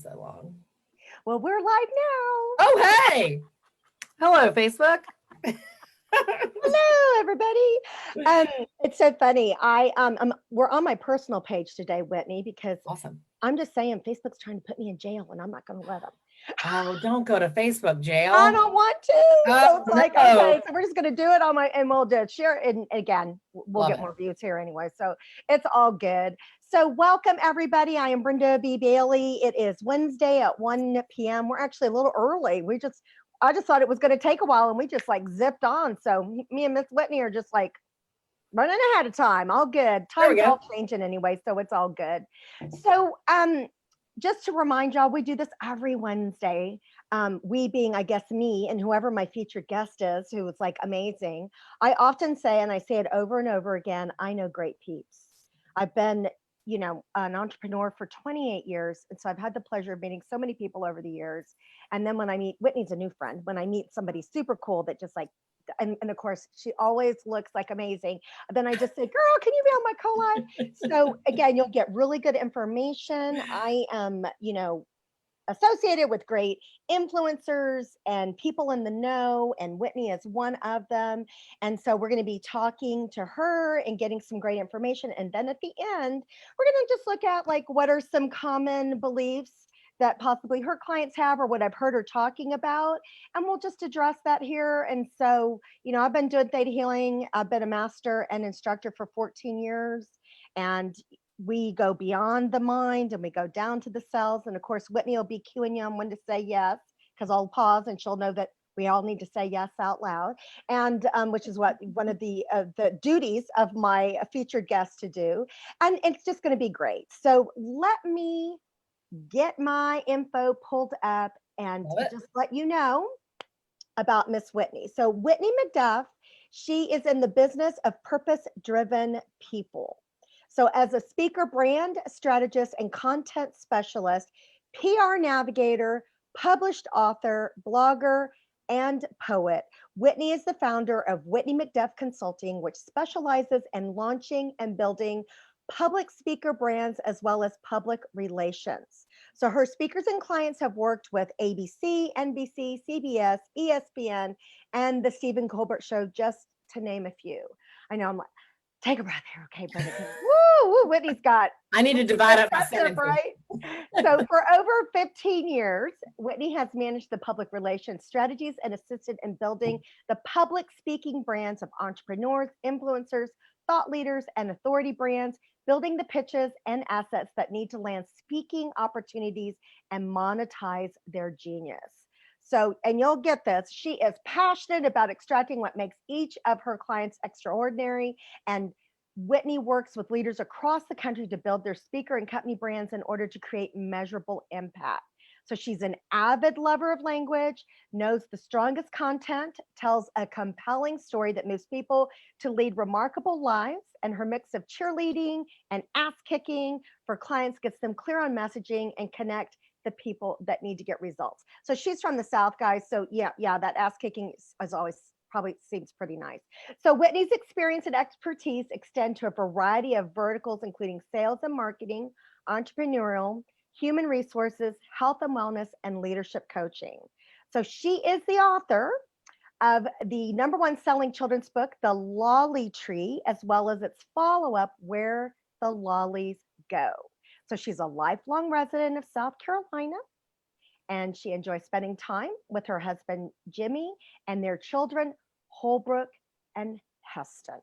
in so long. Well, we're live now. Oh, hey. Hello, Facebook. Hello, everybody. It's so funny. We're on my personal page today, Whitney, because Awesome. I'm just saying Facebook's trying to put me in jail, and I'm not going to let them. Oh, don't go to Facebook jail. I don't want to. So it's like, no. okay, so we're just going to do it on my, and we'll just share it. And again, we'll Love get it. more views here anyway. So it's all good. So welcome, everybody. I am Brenda B. Bailey. It is Wednesday at 1 p.m. We're actually a little early. I just thought it was going to take a while, and we just like zipped on. So me and Miss Whitney are just like running ahead of time. All good. Time's all changing anyway, so it's all good. So just to remind y'all, we do this every Wednesday. We being, I guess, me and whoever my featured guest is, who is like amazing. I often say, and I say it over and over again, I know great peeps. I've been, an entrepreneur for 28 years. And so I've had the pleasure of meeting so many people over the years. And then when I meet, Whitney's a new friend, when I meet somebody super cool that just like, and of course, she always looks like amazing. Then I just say, girl, can you be on my co-live? So again, you'll get really good information. I am, associated with great influencers and people in the know, and Whitney is one of them. And so we're going to be talking to her and getting some great information. And then at the end, we're going to just look at like what are some common beliefs that possibly her clients have, or what I've heard her talking about. And we'll just address that here. And so, I've been doing Theta Healing. I've been a master and instructor for 14 years. And we go beyond the mind and we go down to the cells. And of course, Whitney will be cueing you on when to say yes, because I'll pause and she'll know that we all need to say yes out loud. And which is what one of the duties of my featured guest to do. And it's just going to be great. So let me get my info pulled up and just let you know about Miss Whitney. So Whitney Mcduff, she is in the business of purpose-driven people. So as a speaker, brand strategist, and content specialist, PR navigator, published author, blogger, and poet, Whitney is the founder of Whitney Mcduff Consulting, which specializes in launching and building public speaker brands as well as public relations. So her speakers and clients have worked with ABC, NBC, CBS, ESPN, and the Stephen Colbert Show, just to name a few. I know I'm like, take a breath here, okay, Brenda. Woo, Whitney's got. I need to divide up my sentences. Right? So for over 15 years, Whitney has managed the public relations strategies and assisted in building the public speaking brands of entrepreneurs, influencers, thought leaders, and authority brands, building the pitches and assets that need to land speaking opportunities and monetize their genius. So, and you'll get this, she is passionate about extracting what makes each of her clients extraordinary. And Whitney works with leaders across the country to build their speaker and company brands in order to create measurable impact. So she's an avid lover of language, knows the strongest content, tells a compelling story that moves people to lead remarkable lives, and her mix of cheerleading and ass kicking for clients gets them clear on messaging and connect the people that need to get results. So she's from the South, guys. So yeah, that ass kicking is always probably seems pretty nice. So Whitney's experience and expertise extend to a variety of verticals, including sales and marketing, entrepreneurial, human resources, health and wellness, and leadership coaching. So she is the author of the #1 selling children's book, The Lolly Tree, as well as its follow-up, Where the Lollies Go. So she's a lifelong resident of South Carolina, and she enjoys spending time with her husband, Jimmy, and their children, Holbrook and Heston.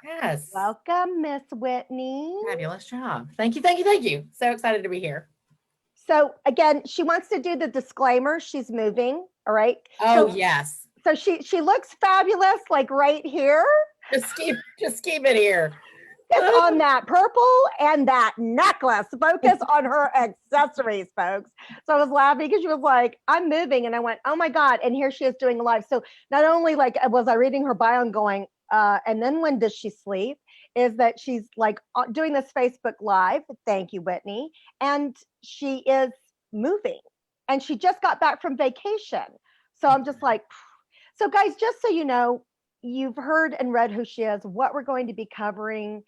Yes. Welcome, Miss Whitney. Fabulous job. Thank you. So excited to be here. So again, she wants to do the disclaimer. She's moving. All right. Oh, yes. So she looks fabulous, like right here. Just keep it here. It's on that purple and that necklace. Focus on her accessories, folks. So I was laughing because she was like, I'm moving. And I went, oh my God. And here she is doing a live. So not only like was I reading her bio and going, and then when does she sleep? Is that she's like doing this Facebook Live. Thank you, Whitney. And she is moving. And she just got back from vacation. So I'm just like, so guys, just so you know, you've heard and read who she is, what we're going to be covering.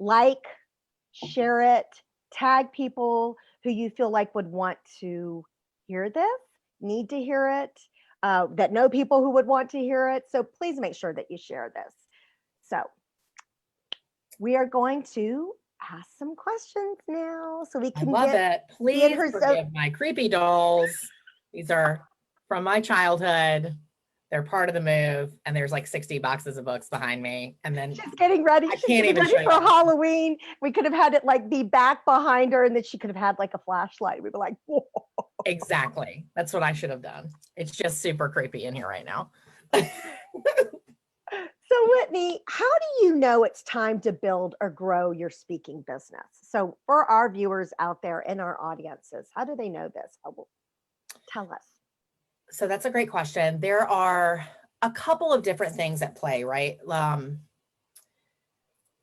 Like, share it, tag people who you feel like would want to hear this, need to hear it, that know people who would want to hear it. So please make sure that you share this. So we are going to ask some questions now so we I can love get it. be in Please her forgive my creepy dolls. These are from my childhood. They're part of the move, and there's like 60 boxes of books behind me. And then She's getting ready. I She's can't getting even ready show for you. Halloween. We could have had it like be back behind her, and then she could have had like a flashlight. We were like, whoa. Exactly. That's what I should have done. It's just super creepy in here right now. So Whitney, how do you know it's time to build or grow your speaking business? So for our viewers out there in our audiences, how do they know this? Tell us. So that's a great question. There are a couple of different things at play, right?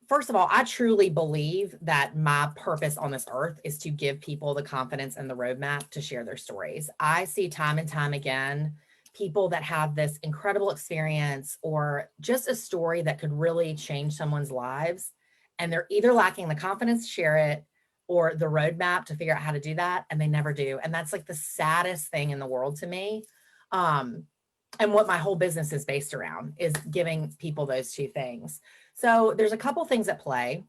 First of all, I truly believe that my purpose on this earth is to give people the confidence and the roadmap to share their stories. I see time and time again people that have this incredible experience or just a story that could really change someone's lives. And they're either lacking the confidence to share it or the roadmap to figure out how to do that. And they never do. And that's like the saddest thing in the world to me. And what my whole business is based around is giving people those two things. So there's a couple things at play.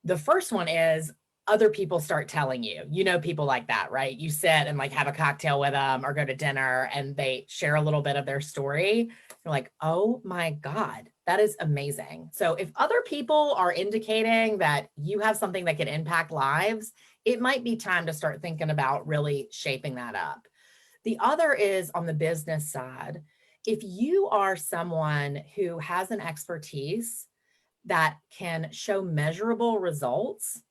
The first one is other people start telling you, people like that, right? You sit and like have a cocktail with them or go to dinner and they share a little bit of their story. You're like, oh my God, that is amazing. So if other people are indicating that you have something that can impact lives, it might be time to start thinking about really shaping that up. The other is on the business side. If you are someone who has an expertise that can show measurable results,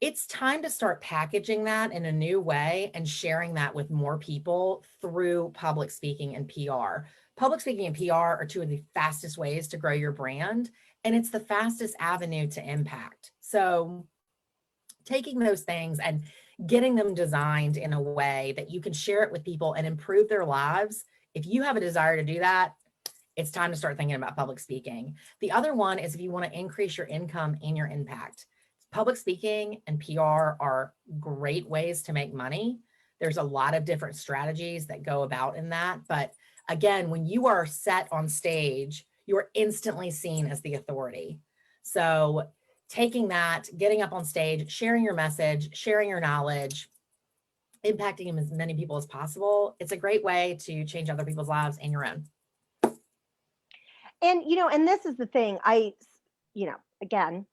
it's time to start packaging that in a new way and sharing that with more people through public speaking and PR. Public speaking and PR are two of the fastest ways to grow your brand, and it's the fastest avenue to impact. So taking those things and getting them designed in a way that you can share it with people and improve their lives. If you have a desire to do that, it's time to start thinking about public speaking. The other one is if you want to increase your income and your impact. Public speaking and PR are great ways to make money. There's a lot of different strategies that go about in that. But again, when you are set on stage, you're instantly seen as the authority. So taking that, getting up on stage, sharing your message, sharing your knowledge, impacting as many people as possible, it's a great way to change other people's lives and your own. And, and this is the thing, again,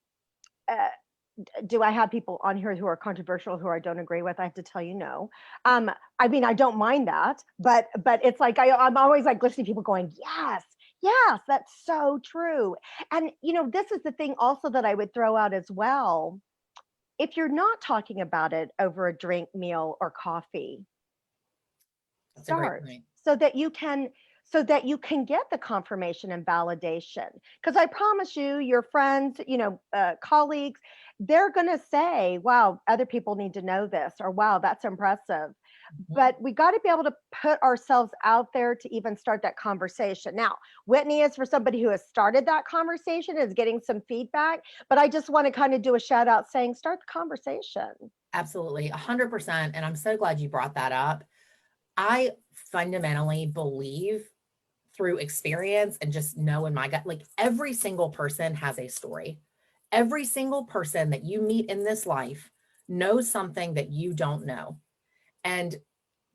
do I have people on here who are controversial, who I don't agree with? I have to tell you no. I mean, I don't mind that, but it's like, I'm always like listening to people going, yes, that's so true. And, this is the thing also that I would throw out as well. If you're not talking about it over a drink, meal, or coffee, That's start a great point. so that you can get the confirmation and validation. Because I promise you, your friends, colleagues, they're going to say, wow, other people need to know this, or wow, that's impressive. Mm-hmm. But we got to be able to put ourselves out there to even start that conversation. Now, Whitney is for somebody who has started that conversation, is getting some feedback, but I just want to kind of do a shout out saying, start the conversation. Absolutely, 100%. And I'm so glad you brought that up. I fundamentally believe through experience and just know in my gut, like every single person has a story. Every single person that you meet in this life knows something that you don't know. And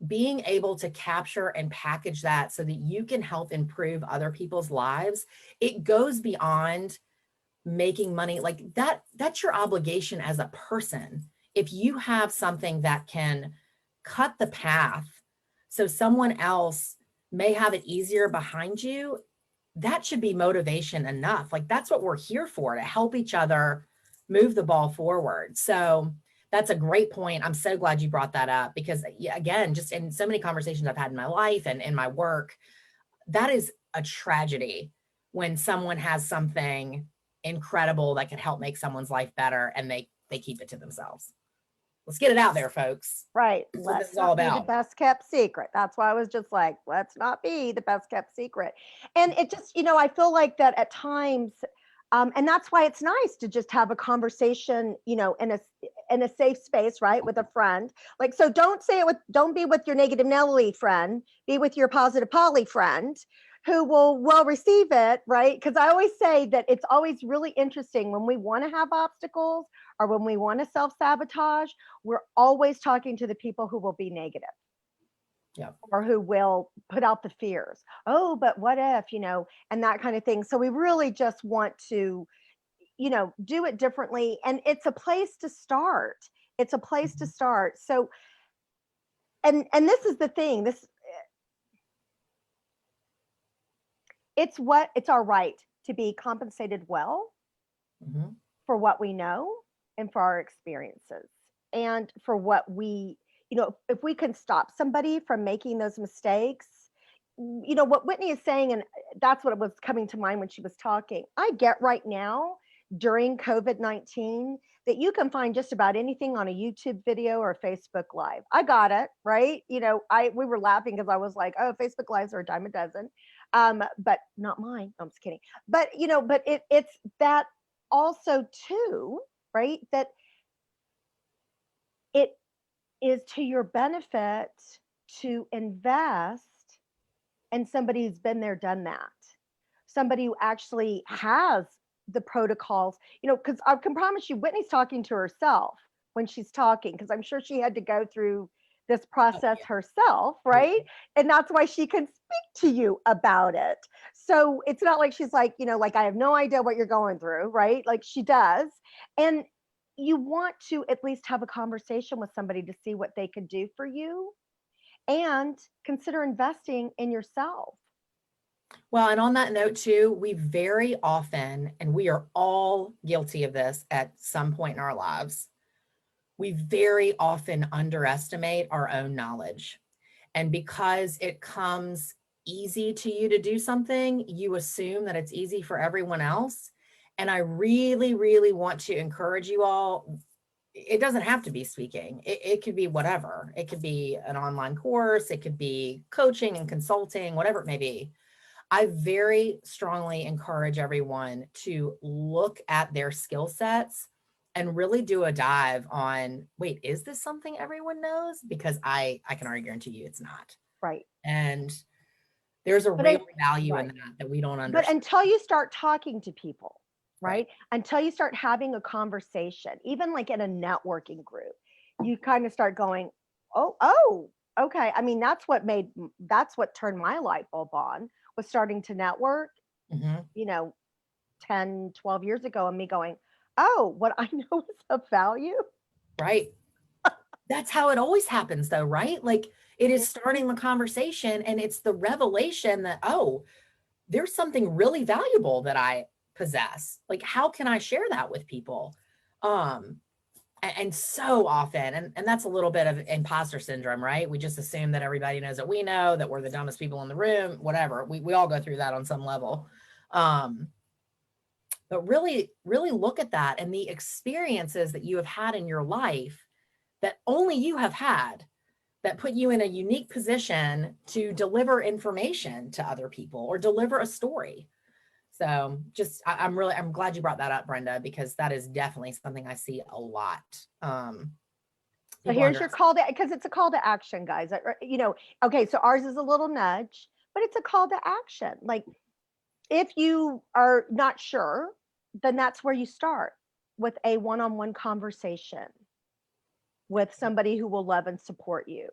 being able to capture and package that so that you can help improve other people's lives, it goes beyond making money. Like that's your obligation as a person. If you have something that can cut the path so someone else may have it easier behind you, that should be motivation enough. Like that's what we're here for, to help each other move the ball forward. So that's a great point. I'm so glad you brought that up because again, just in so many conversations I've had in my life and in my work, that is a tragedy when someone has something incredible that could help make someone's life better and they keep it to themselves. Let's get it out there, folks. Right. That's what this Let's is all not be the about. best kept secret. That's why I was just like, let's not be the best kept secret. And it just, I feel like that at times, and that's why it's nice to just have a conversation, in a safe space, right, with a friend. Like, so don't be with your negative Nelly friend, be with your positive Polly friend who will receive it, right? Because I always say that it's always really interesting when we want to have obstacles or when we want to self-sabotage, we're always talking to the people who will be negative. Yeah. Or who will put out the fears. Oh, but what if, and that kind of thing. So we really just want to, do it differently. And it's a place to start. It's a place to start. So, and this is the thing, it's our right to be compensated well for what we know and for our experiences and for what we, if we can stop somebody from making those mistakes, what Whitney is saying, and that's what was coming to mind when she was talking. I get right now during COVID-19 that you can find just about anything on a YouTube video or Facebook Live. I got it, right? We were laughing because I was like, oh, Facebook Lives are a dime a dozen. But not mine. No, I'm just kidding. But but it's that also too, right? That it is to your benefit to invest in somebody who's been there, done that. Somebody who actually has the protocols, because I can promise you, Whitney's talking to herself when she's talking, because I'm sure she had to go through this process herself, right? And that's why she can speak to you about it. So it's not like she's like, like, I have no idea what you're going through, right? Like she does. And you want to at least have a conversation with somebody to see what they can do for you and consider investing in yourself. Well, and on that note too, we very often, and we are all guilty of this at some point in our lives, we very often underestimate our own knowledge. And because it comes easy to you to do something, you assume that it's easy for everyone else. And I really, really want to encourage you all. It doesn't have to be speaking. It could be whatever. It could be an online course. It could be coaching and consulting, whatever it may be. I very strongly encourage everyone to look at their skill sets and really do a dive on, wait, is this something everyone knows? Because I can already guarantee you it's not. Right. And there's a real value in that we don't understand. But until you start talking to people, right? Until you start having a conversation, even like in a networking group, you kind of start going, oh, okay. I mean, that's what turned my light bulb on, was starting to network, 10, 12 years ago, and me going, oh, what I know is of value. Right. That's how it always happens though, right? Like it is starting the conversation and it's the revelation that, oh, there's something really valuable that I possess. Like, how can I share that with people? And so often, and that's a little bit of imposter syndrome, right? We just assume that everybody knows that we know, that we're the dumbest people in the room, whatever. We all go through that on some level. But really, really look at that and the experiences that you have had in your life that only you have had, that put you in a unique position to deliver information to other people or deliver a story. So just, I'm glad you brought that up, Brenda, because that is definitely something I see a lot. So here's your call to, because it's a call to action, guys. Okay, so ours is a little nudge, but it's a call to action. Like, if you are not sure, then that's where you start, with a one-on-one conversation with somebody who will love and support you.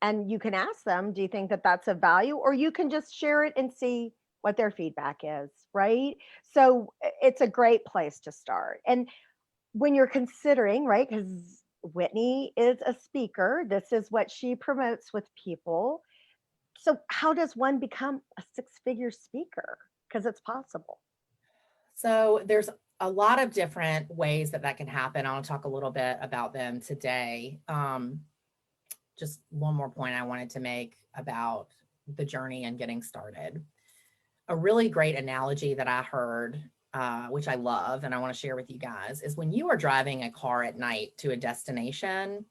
And you can ask them, do you think that that's of value? Or you can just share it and see what their feedback is, right? So it's a great place to start. And when you're considering, right, because Whitney is a speaker, this is what she promotes with people. So how does one become a six-figure speaker? Because it's possible. So there's a lot of different ways that can happen. I'll talk a little bit about them today. Just one more point I wanted to make about the journey and getting started. A really great analogy that I heard, which I love and I want to share with you guys, is when you are driving a car at night to a destination,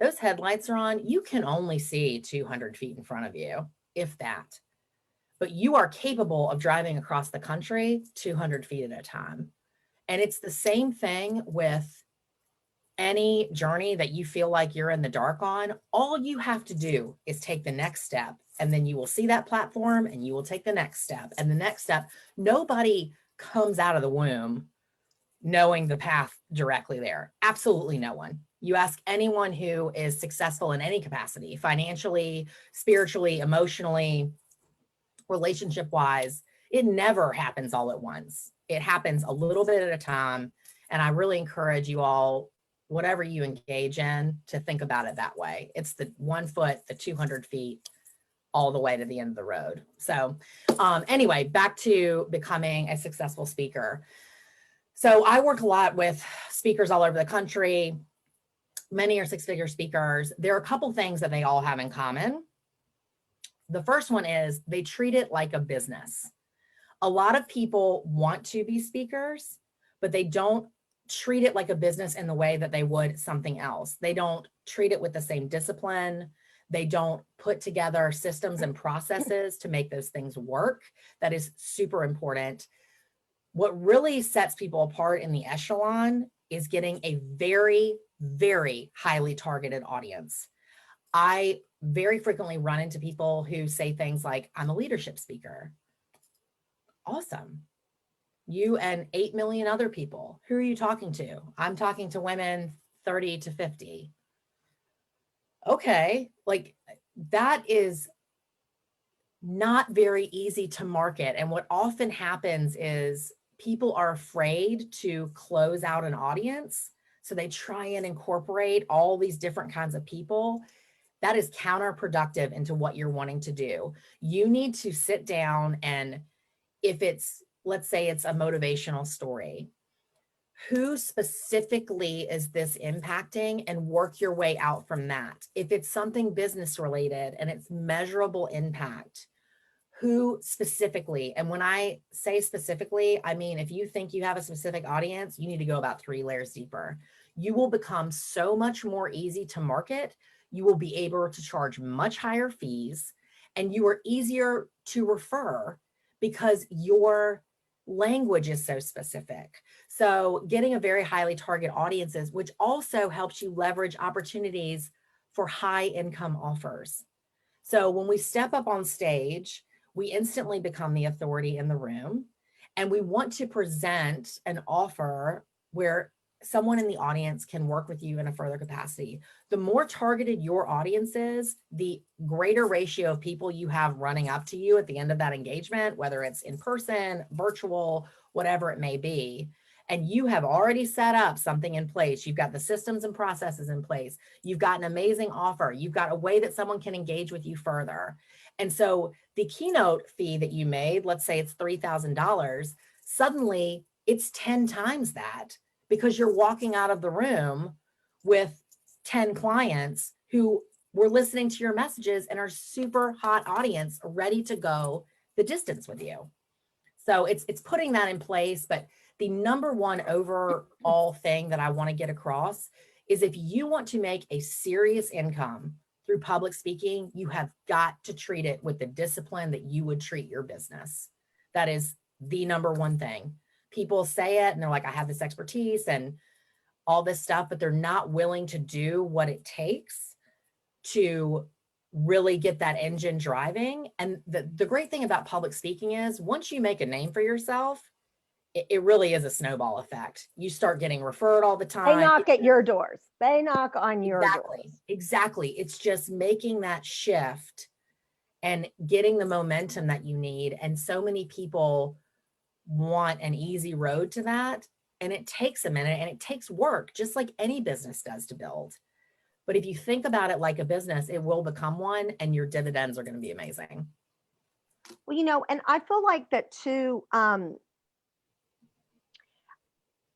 those headlights are on, you can only see 200 feet in front of you, if that. But you are capable of driving across the country 200 feet at a time. And it's the same thing with any journey that you feel like you're in the dark on, all you have to do is take the next step, and then you will see that platform and you will take the next step and the next step. Nobody comes out of the womb knowing the path directly there. Absolutely no one. You ask anyone who is successful in any capacity, financially, spiritually, emotionally, relationship wise, it never happens all at once. It happens a little bit at a time. And I really encourage you all, whatever you engage in, to think about it that way. It's the 1 foot, the 200 feet, all the way to the end of the road. So anyway, back to becoming a successful speaker. So I work a lot with speakers all over the country. Many are six-figure speakers. There are a couple things that they all have in common. The first one is they treat it like a business. A lot of people want to be speakers, but they don't treat it like a business in the way that they would something else. They don't treat it with the same discipline. They don't put together systems and processes to make those things work. That is super important. What really sets people apart in the echelon is getting a very, very highly targeted audience. I very frequently run into people who say things like, I'm a leadership speaker. Awesome. You and 8 million other people. Who are you talking to? I'm talking to women 30 to 50. Okay, like that is not very easy to market. And what often happens is people are afraid to close out an audience. So they try and incorporate all these different kinds of people. That is counterproductive into what you're wanting to do. You need to sit down, and if it's, let's say it's a motivational story, who specifically is this impacting, and work your way out from that. If it's something business related and it's measurable impact, who specifically, and when I say specifically, I mean, if you think you have a specific audience, you need to go about 3 layers deeper. You will become so much more easy to market. You will be able to charge much higher fees, and you are easier to refer because your language is so specific. So getting a very highly target audiences, which also helps you leverage opportunities for high income offers. So when we step up on stage, we instantly become the authority in the room, and we want to present an offer where someone in the audience can work with you in a further capacity. The more targeted your audience is, the greater ratio of people you have running up to you at the end of that engagement, whether it's in person, virtual, whatever it may be. And you have already set up something in place. You've got the systems and processes in place. You've got an amazing offer. You've got a way that someone can engage with you further. And so the keynote fee that you made, let's say it's $3,000, suddenly it's 10 times that, because you're walking out of the room with 10 clients who were listening to your messages and are super hot audience ready to go the distance with you. So it's putting that in place. But the number one overall thing that I want to get across is, if you want to make a serious income through public speaking, you have got to treat it with the discipline that you would treat your business. That is the number one thing. People say it and they're like, I have this expertise and all this stuff, but they're not willing to do what it takes to really get that engine driving. And the great thing about public speaking is, once you make a name for yourself, it really is a snowball effect. You start getting referred all the time. They knock at your doors. They knock on your doors. Exactly. It's just making that shift and getting the momentum that you need. And so many people want an easy road to that. And it takes a minute and it takes work, just like any business does to build. But if you think about it like a business, it will become one, and your dividends are going to be amazing. Well, you know, and I feel like that too.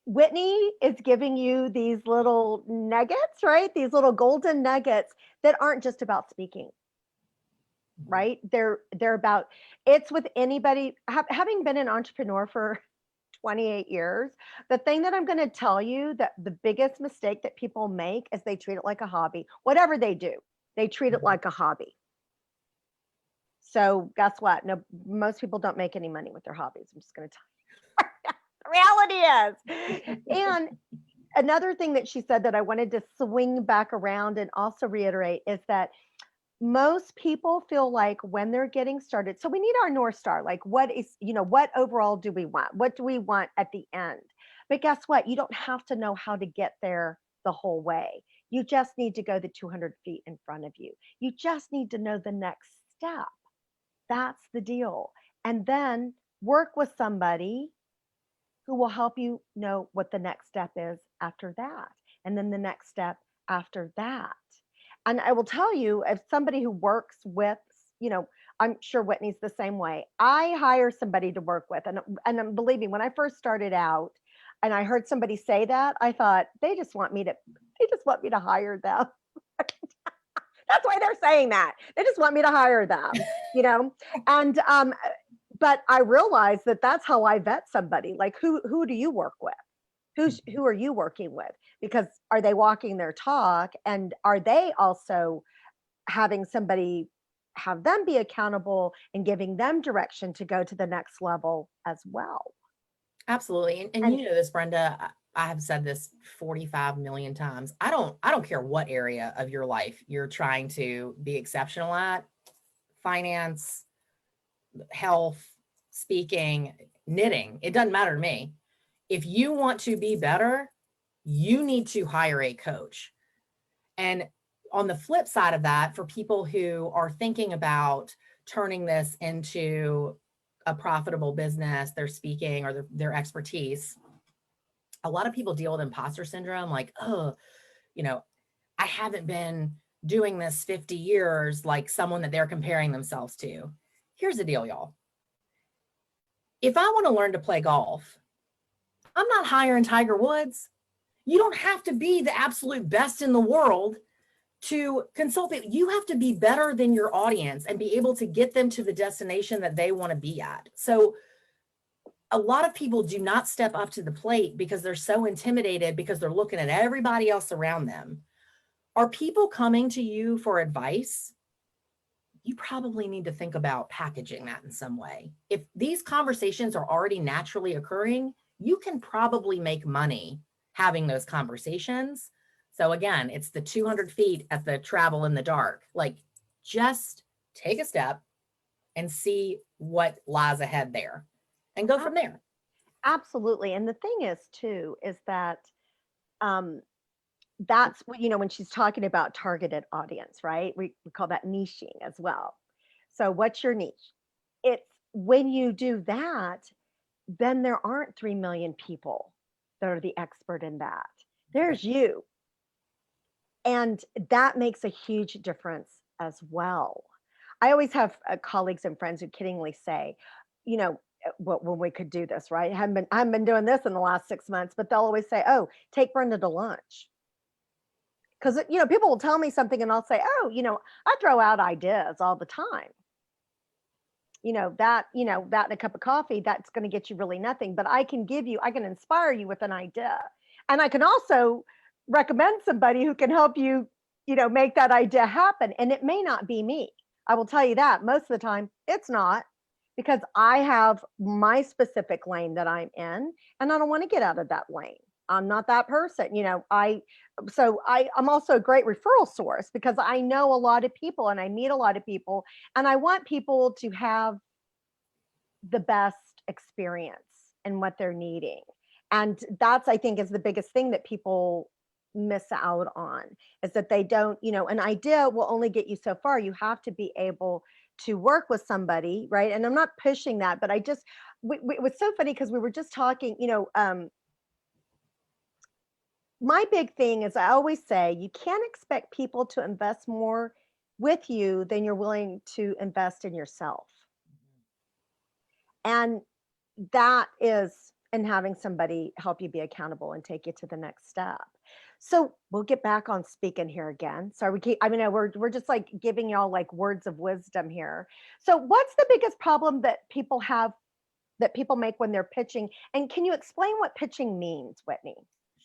Whitney is giving you these little nuggets, right? These little golden nuggets that aren't just about speaking, right? They're about, it's with anybody. Having been an entrepreneur for 28 years, the thing that I'm going to tell you, that the biggest mistake that people make is they treat it like a hobby. Whatever they do, they treat it like a hobby. So guess what? No, most people don't make any money with their hobbies. I'm just going to tell you. The reality is. And another thing that she said that I wanted to swing back around and also reiterate is that most people feel like when they're getting started, so we need our North Star, like what is, what overall do we want? What do we want at the end? But guess what? You don't have to know how to get there the whole way. You just need to go the 200 feet in front of you. You just need to know the next step. That's the deal. And then work with somebody who will help you know what the next step is after that. And then the next step after that. And I will tell you, as somebody who works with, you know, I'm sure Whitney's the same way. I hire somebody to work with. And believe me, when I first started out and I heard somebody say that, I thought they just want me to hire them. That's why they're saying that. They just want me to hire them, you know? And but I realized that that's how I vet somebody. Like who do you work with? Who are you working with? Because are they walking their talk, and are they also having somebody have them be accountable and giving them direction to go to the next level as well? Absolutely. And And you know this, Brenda, I have said this 45 million times. I don't care what area of your life you're trying to be exceptional at, finance, health, speaking, knitting. It doesn't matter to me. If you want to be better, you need to hire a coach. And on the flip side of that, for people who are thinking about turning this into a profitable business, their speaking or their expertise, a lot of people deal with imposter syndrome, like, oh, you know, I haven't been doing this 50 years like someone that they're comparing themselves to. Here's the deal, y'all. If I want to learn to play golf, I'm not hiring Tiger Woods. You don't have to be the absolute best in the world to consult it. You have to be better than your audience and be able to get them to the destination that they want to be at. So a lot of people do not step up to the plate because they're so intimidated because they're looking at everybody else around them. Are people coming to you for advice? You probably need to think about packaging that in some way. If these conversations are already naturally occurring, you can probably make money having those conversations. So again, it's the 200 feet at the travel in the dark. Like, just take a step and see what lies ahead there and go from there. absolutely. And the thing is too, is that um, that's what, when she's talking about targeted audience, right? We call that niching as well. So what's your niche? It's when you do that, then there aren't 3 million people that are the expert in that. There's you. And that makes a huge difference as well. I always have colleagues and friends who kiddingly say, when we could do this, right? I haven't been doing this in the last 6 months, but they'll always say, "Oh, take Brenda to lunch." Because people will tell me something, and I'll say, "Oh, I throw out ideas all the time. That and a cup of coffee, that's going to get you really nothing, but I can inspire you with an idea, and I can also recommend somebody who can help you, make that idea happen. And it may not be me. I will tell you that most of the time it's not, because I have my specific lane that I'm in, and I don't want to get out of that lane. I'm not that person, I'm also a great referral source because I know a lot of people and I meet a lot of people, and I want people to have the best experience in what they're needing. And that's, I think, is the biggest thing that people miss out on, is that they don't, an idea will only get you so far. You have to be able to work with somebody, right? And I'm not pushing that, but it was so funny because we were just talking, my big thing is, I always say, you can't expect people to invest more with you than you're willing to invest in yourself. And that is in having somebody help you be accountable and take you to the next step. So we'll get back on speaking here again. Sorry, we're just like giving y'all like words of wisdom here. So what's the biggest problem that people have, that people make when they're pitching? And can you explain what pitching means, Whitney?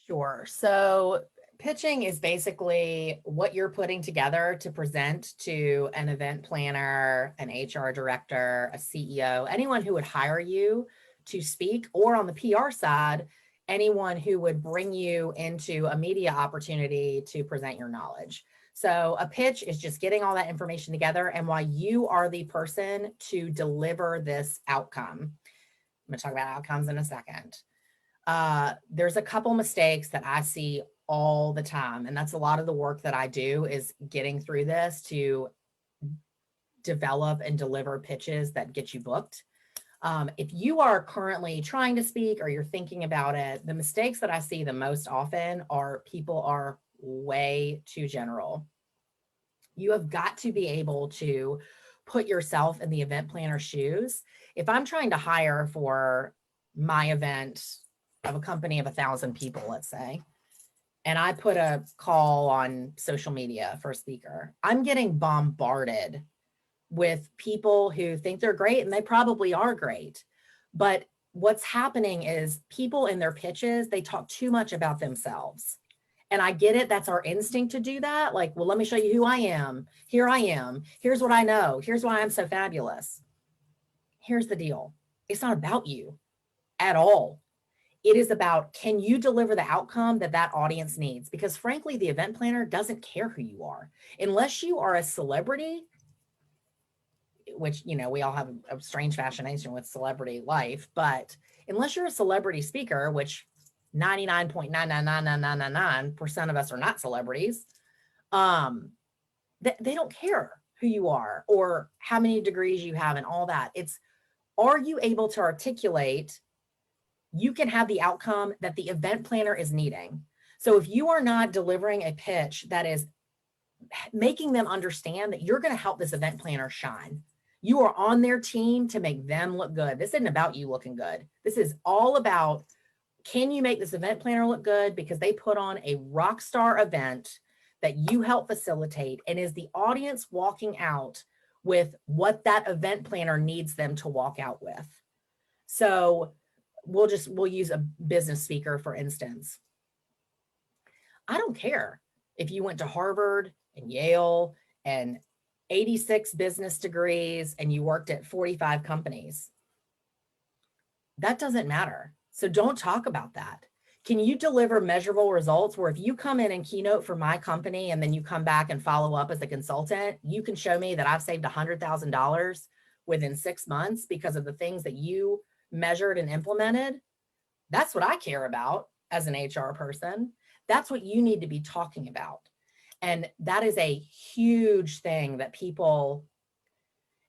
Sure. So pitching is basically what you're putting together to present to an event planner, an HR director, a CEO, anyone who would hire you to speak, or on the PR side, anyone who would bring you into a media opportunity to present your knowledge. So a pitch is just getting all that information together and why you are the person to deliver this outcome. I'm going to talk about outcomes in a second. There's a couple mistakes that I see all the time, and that's a lot of the work that I do is getting through this to develop and deliver pitches that get you booked. If you are currently trying to speak or you're thinking about it, the mistakes that I see the most often are people are way too general. You have got to be able to put yourself in the event planner's shoes. If I'm trying to hire for my event of a company of 1,000 people, let's say, and I put a call on social media for a speaker, I'm getting bombarded with people who think they're great, and they probably are great. But what's happening is people in their pitches, they talk too much about themselves. And I get it. That's our instinct to do that. Like, well, let me show you who I am. Here I am. Here's what I know. Here's why I'm so fabulous. Here's the deal. It's not about you at all. It is about, can you deliver the outcome that that audience needs? Because frankly, the event planner doesn't care who you are. Unless you are a celebrity, which, you know, we all have a strange fascination with celebrity life, but unless you're a celebrity speaker, which 99.99999% of us are not celebrities, they don't care who you are or how many degrees you have and all that. It's, are you able to articulate, you can have the outcome that the event planner is needing. So if you are not delivering a pitch that is making them understand that you're going to help this event planner shine, you are on their team to make them look good. This isn't about you looking good. This is all about, can you make this event planner look good because they put on a rock star event that you help facilitate, and is the audience walking out with what that event planner needs them to walk out with. So we'll use a business speaker, for instance. I don't care if you went to Harvard and Yale and 86 business degrees and you worked at 45 companies. That doesn't matter. So don't talk about that. Can you deliver measurable results where if you come in and keynote for my company and then you come back and follow up as a consultant, you can show me that I've saved $100,000 within 6 months because of the things that you measured and implemented? That's what I care about as an HR person. That's what you need to be talking about. And that is a huge thing that people,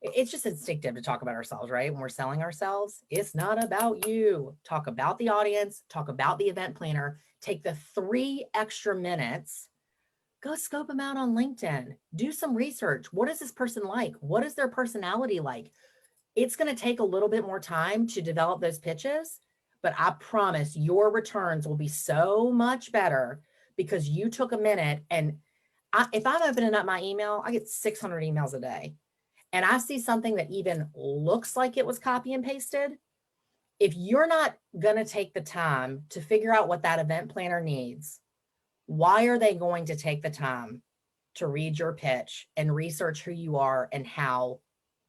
it's just instinctive to talk about ourselves, right? When we're selling ourselves, it's not about you. Talk about the audience, talk about the event planner, take the 3 extra minutes, go scope them out on LinkedIn, do some research. What is this person like? What is their personality like? It's going to take a little bit more time to develop those pitches, but I promise your returns will be so much better because you took a minute. And if I'm opening up my email, I get 600 emails a day. And I see something that even looks like it was copy and pasted. If you're not going to take the time to figure out what that event planner needs, why are they going to take the time to read your pitch and research who you are and how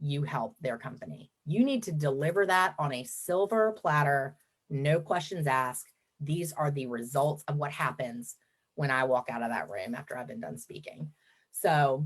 you help their company? You need to deliver that on a silver platter, no questions asked. These are the results of what happens when I walk out of that room after I've been done speaking. So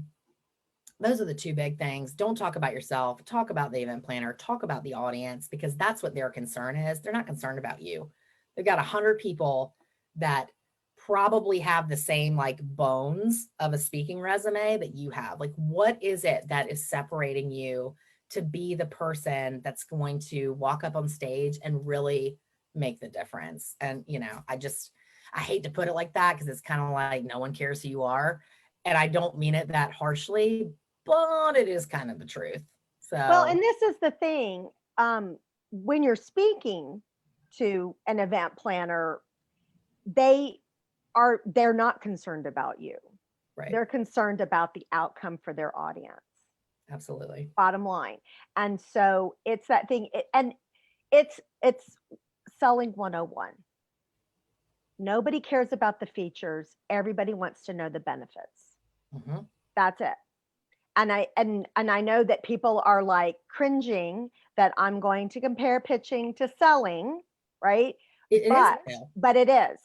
those are the 2 big things. Don't talk about yourself, talk about the event planner, talk about the audience, because that's what their concern is. They're not concerned about you. They've got 100 people that probably have the same like bones of a speaking resume that you have. Like, what is it that is separating you to be the person that's going to walk up on stage and really make the difference? And, you know, I hate to put it like that because it's kind of like no one cares who you are. And I don't mean it that harshly, but it is kind of the truth. So, Well, and this is the thing. When you're speaking to an event planner, they're not concerned about you. right. They're concerned about the outcome for their audience. Absolutely. Bottom line. And so it's that thing. And it's selling 101. Nobody cares about the features. Everybody wants to know the benefits. Mm-hmm. That's it. And I know that people are like cringing that I'm going to compare pitching to selling, right? It is a sale. But it is.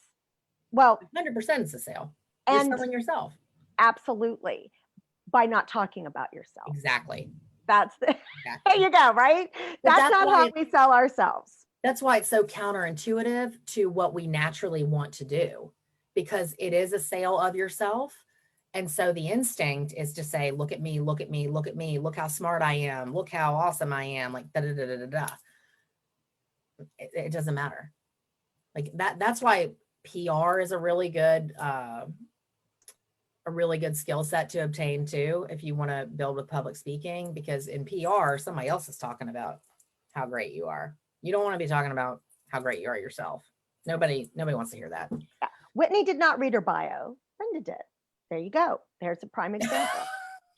Well, 100% it's a sale. You're and selling yourself. absolutely, by not talking about yourself. Exactly. That's the, Exactly. there you go, right? That's not how we sell ourselves. That's why it's so counterintuitive to what we naturally want to do, because it is a sale of yourself. And so the instinct is to say, look at me, look at me, look at me, look how smart I am, look how awesome I am, like da da da da da da. It doesn't matter. Like that's why PR is a really good skill set to obtain too, if you want to build with public speaking, because in PR, somebody else is talking about how great you are. You don't want to be talking about how great you are yourself. Nobody wants to hear that. Yeah. Whitney did not read her bio. Brenda did. There you go. There's a prime example.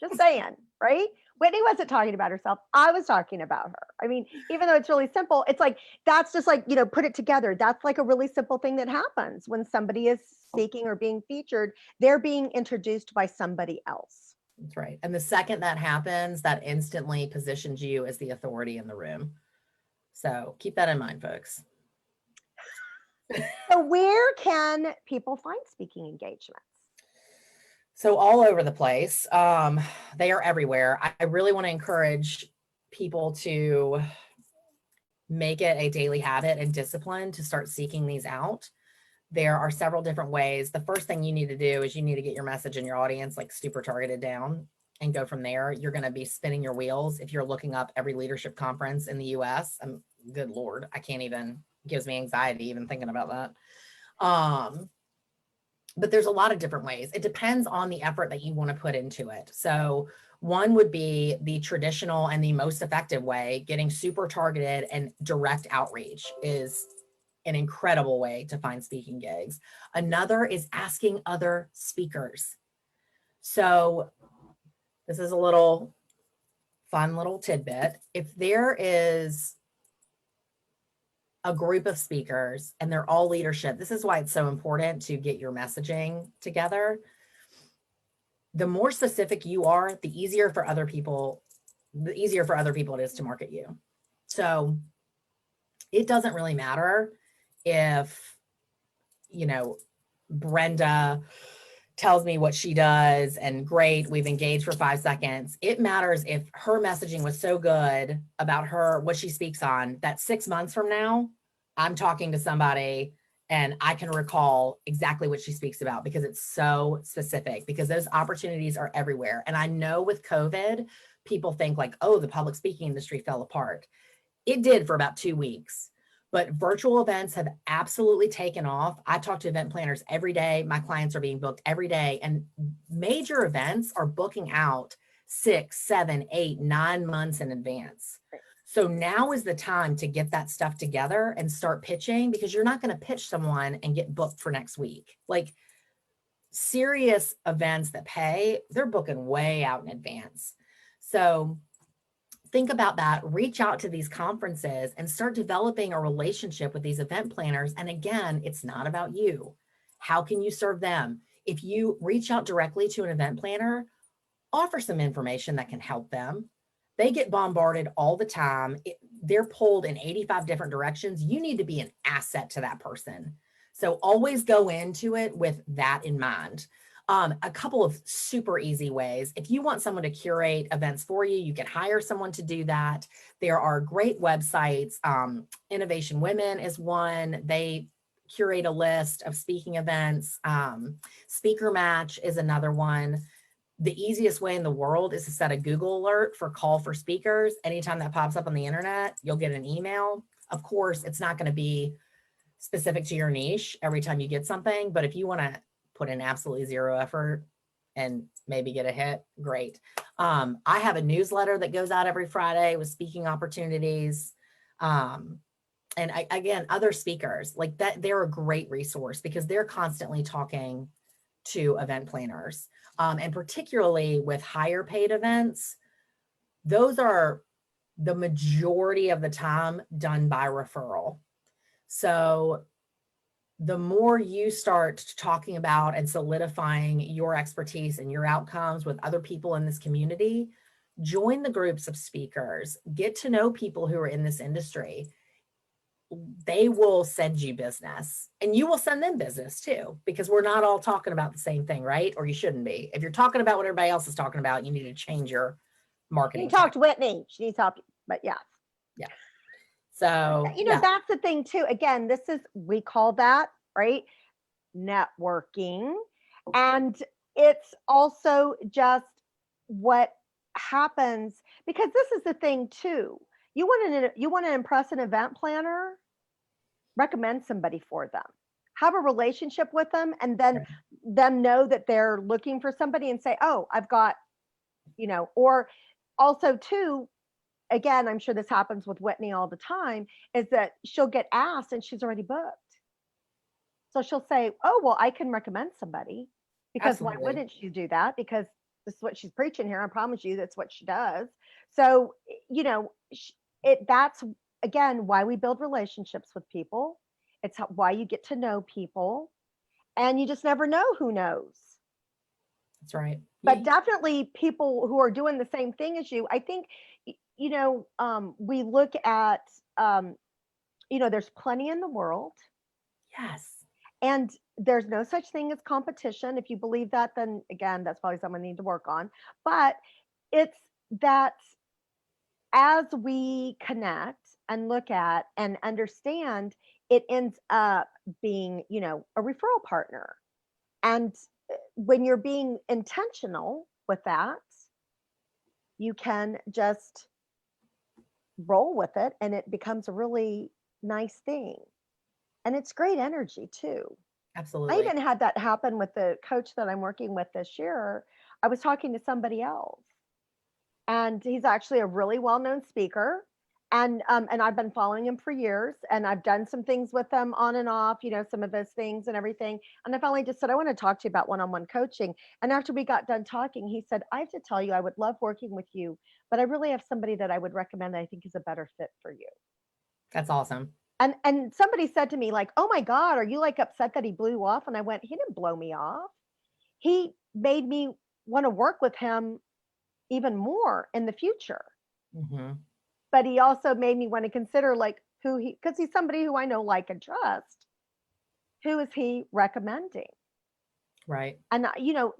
Just saying, right? Whitney wasn't talking about herself. I was talking about her. I mean, even though it's really simple, it's like, that's just like, put it together. That's like a really simple thing that happens when somebody is speaking or being featured. They're being introduced by somebody else. That's right. And the second that happens, that instantly positions you as the authority in the room. So keep that in mind, folks. So where can people find speaking engagements? So all over the place. They are everywhere. I really want to encourage people to make it a daily habit and discipline to start seeking these out. There are several different ways. The first thing you need to do is you need to get your message and your audience like super targeted down and go from there. You're going to be spinning your wheels if you're looking up every leadership conference in the US. Good Lord, I can't even, it gives me anxiety even thinking about that. But there's a lot of different ways. It depends on the effort that you want to put into it. So one would be the traditional and the most effective way. Getting super targeted and direct outreach is an incredible way to find speaking gigs. Another is asking other speakers. So this is a little fun little tidbit. If there is a group of speakers and they're all leadership, this is why it's so important to get your messaging together. The more specific you are, the easier for other people it is to market you. So it doesn't really matter if, Brenda tells me what she does and great, we've engaged for 5 seconds. It matters if her messaging was so good about her, what she speaks on, that 6 months from now, I'm talking to somebody and I can recall exactly what she speaks about because it's so specific, because those opportunities are everywhere. And I know with COVID, people think like, oh, the public speaking industry fell apart. It did for about 2 weeks. But virtual events have absolutely taken off. I talk to event planners every day. My clients are being booked every day, and major events are booking out 6, 7, 8, 9 months in advance. So now is the time to get that stuff together and start pitching, because you're not going to pitch someone and get booked for next week. Like serious events that pay, they're booking way out in advance. So think about that, reach out to these conferences and start developing a relationship with these event planners. And again, it's not about you. How can you serve them? If you reach out directly to an event planner, offer some information that can help them. They get bombarded all the time. They're pulled in 85 different directions. You need to be an asset to that person. So always go into it with that in mind. A couple of super easy ways. If you want someone to curate events for you, you can hire someone to do that. There are great websites. Innovation Women is one. They curate a list of speaking events. Speaker Match is another one. The easiest way in the world is to set a Google alert for call for speakers. Anytime that pops up on the internet, you'll get an email. Of course, it's not going to be specific to your niche every time you get something, but if you want to put in absolutely zero effort and maybe get a hit, great. I have a newsletter that goes out every Friday with speaking opportunities. And again, other speakers like that, they're a great resource because they're constantly talking to event planners. And particularly with higher paid events, those are the majority of the time done by referral. So the more you start talking about and solidifying your expertise and your outcomes with other people in this community, join the groups of speakers, get to know people who are in this industry. they will send you business and you will send them business too, because we're not all talking about the same thing, right? Or you shouldn't be. If you're talking about what everybody else is talking about, you need to change your You marketing. talk to Whitney. She needs help. But yes. Yeah. So, you know, that's the thing too. Again, we call that, right? Networking. And it's also just what happens, because this is the thing too. You want to impress an event planner, recommend somebody for them. Have a relationship with them, and then right. them know that they're looking for somebody and say, "Oh, I've got," or also too, again, I'm sure this happens with Whitney all the time, is that she'll get asked and she's already booked. So she'll say, "Oh, well, I can recommend somebody," because why Absolutely. wouldn't she do that? Because this is what she's preaching here. I promise you, that's what she does. So, that's again why we build relationships with people. It's why you get to know people, and you just never know who knows. That's right. But definitely people who are doing the same thing as you. I think, we look at, there's plenty in the world. Yes. And there's no such thing as competition. If you believe that, then again, that's probably something I need to work on. But it's that as we connect and look at and understand, it ends up being, a referral partner. And when you're being intentional with that, you can just roll with it and it becomes a really nice thing. And it's great energy too. I Absolutely. even had that happen with the coach that I'm working with this year. I was talking to somebody else, and he's actually a really well-known speaker. And I've been following him for years, and I've done some things with him on and off, some of his things and everything. And I finally just said, I want to talk to you about one-on-one coaching. And after we got done talking, he said, I have to tell you, I would love working with you, but I really have somebody that I would recommend that I think is a better fit for you. That's awesome. And somebody said to me, like, oh my God, are you like upset that he blew you off? And I went, he didn't blow me off. He made me want to work with him even more in the future. Mm-hmm. But he also made me want to consider, like, because he's somebody who I know, like, and trust. Who is he recommending? Right. And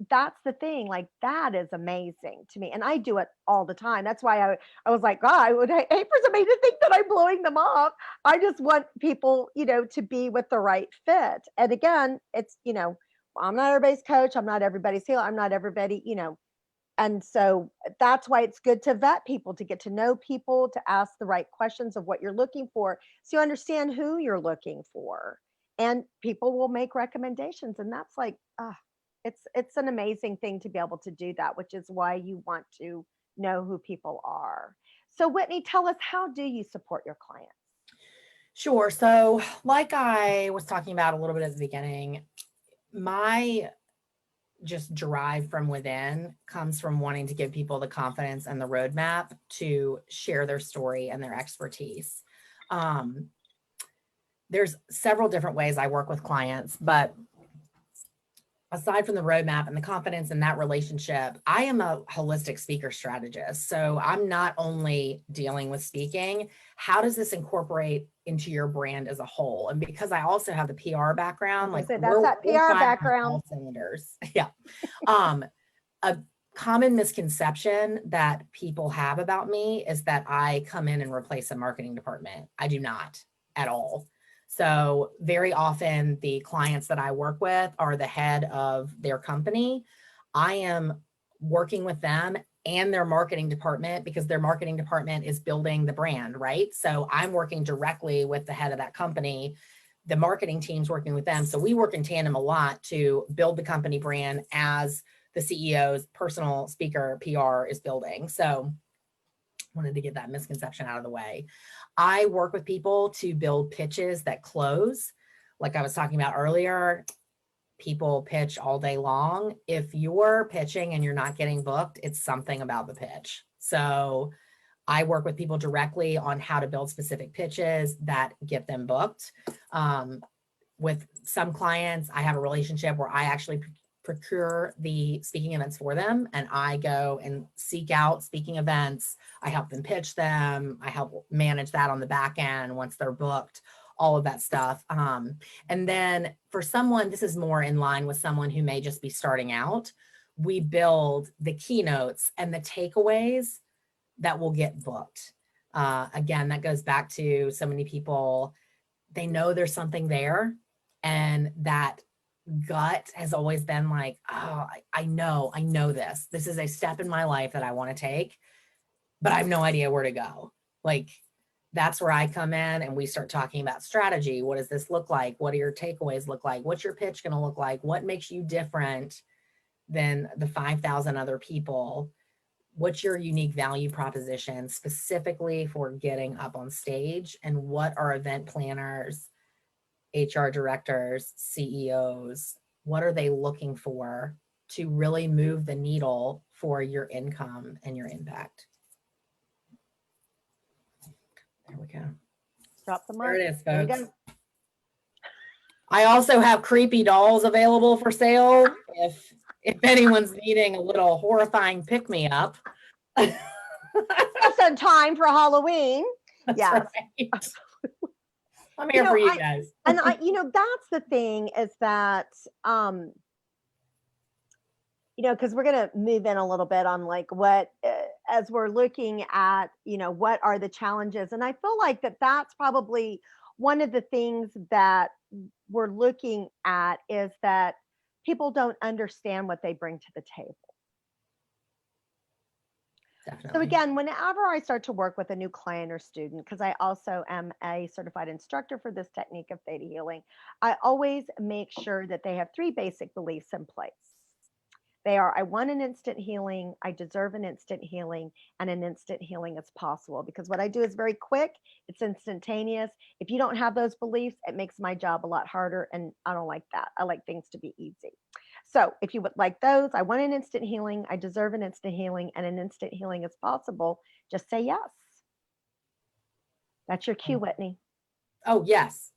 that's the thing, like, that is amazing to me, and I do it all the time. That's why I was like, God, I would hate for somebody to think that I'm blowing them off. I just want people, to be with the right fit. And again, it's, I'm not everybody's coach, I'm not everybody's healer, I'm not everybody, and so that's why it's good to vet people, to get to know people, to ask the right questions of what you're looking for, so you understand who you're looking for. And people will make recommendations, and that's like, it's an amazing thing to be able to do that, which is why you want to know who people are. So Whitney, tell us, how do you support your clients? Sure. So, like I was talking about a little bit at the beginning, my just drive from within comes from wanting to give people the confidence and the roadmap to share their story and their expertise. There's several different ways I work with clients, but aside from the roadmap and the confidence in that relationship, I am a holistic speaker strategist. So I'm not only dealing with speaking, how does this incorporate into your brand as a whole? And because I also have the PR background, like That's we're that PR firing on background. all cylinders. Yeah. A common misconception that people have about me is that I come in and replace a marketing department. I do not at all. So very often the clients that I work with are the head of their company. I am working with them and their marketing department because their marketing department is building the brand, right? So I'm working directly with the head of that company. The marketing team's working with them. So we work in tandem a lot to build the company brand as the CEO's personal speaker PR is building. So wanted to get that misconception out of the way. I work with people to build pitches that close. Like I was talking about earlier, people pitch all day long. If you're pitching and you're not getting booked, it's something about the pitch. So I work with people directly on how to build specific pitches that get them booked. With some clients, I have a relationship where I actually procure the speaking events for them, and I go and seek out speaking events. I help them pitch them. I help manage that on the back end once they're booked, all of that stuff. And then for someone, this is more in line with someone who may just be starting out, we build the keynotes and the takeaways that will get booked. Again, that goes back to so many people, they know there's something there, and that gut has always been like, oh, I know this. This is a step in my life that I want to take, but I have no idea where to go. Like, that's where I come in and we start talking about strategy. What does this look like? What do your takeaways look like? What's your pitch going to look like? What makes you different than the 5,000 other people? What's your unique value proposition specifically for getting up on stage? And what are event planners, HR directors, CEOs, what are they looking for to really move the needle for your income and your impact? There we go. Drop the mic. There it is, There you folks. go. I also have creepy dolls available for sale if anyone's needing a little horrifying pick-me-up. Just in time for Halloween. That's Yes. right. I'm here for you guys. And that's the thing, is that, because we're going to move in a little bit on like what, as we're looking at, what are the challenges. And I feel like that's probably one of the things that we're looking at, is that people don't understand what they bring to the table. Definitely. So again, whenever I start to work with a new client or student, because I also am a certified instructor for this technique of theta healing, I always make sure that they have 3 basic beliefs in place. They are, I want an instant healing, I deserve an instant healing, and an instant healing is possible. Because what I do is very quick, it's instantaneous. If you don't have those beliefs, it makes my job a lot harder, and I don't like that. I like things to be easy. So if you would like those, I want an instant healing, I deserve an instant healing, and an instant healing is possible, just say yes. That's your cue, Whitney. Oh, yes.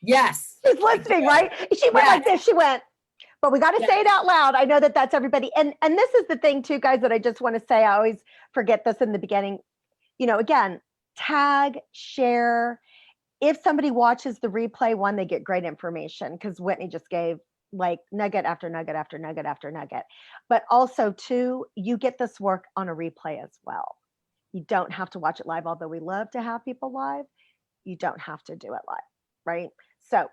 Yes. She's listening, right? She went like this, she went, but we got to say it out loud. I know that that's everybody. And this is the thing too, guys, that I just want to say. I always forget this in the beginning. Again, tag, share. If somebody watches the replay, one, they get great information, because Whitney just gave like nugget after nugget after nugget after nugget. But also, two, you get this work on a replay as well. You don't have to watch it live, although we love to have people live. You don't have to do it live, right? So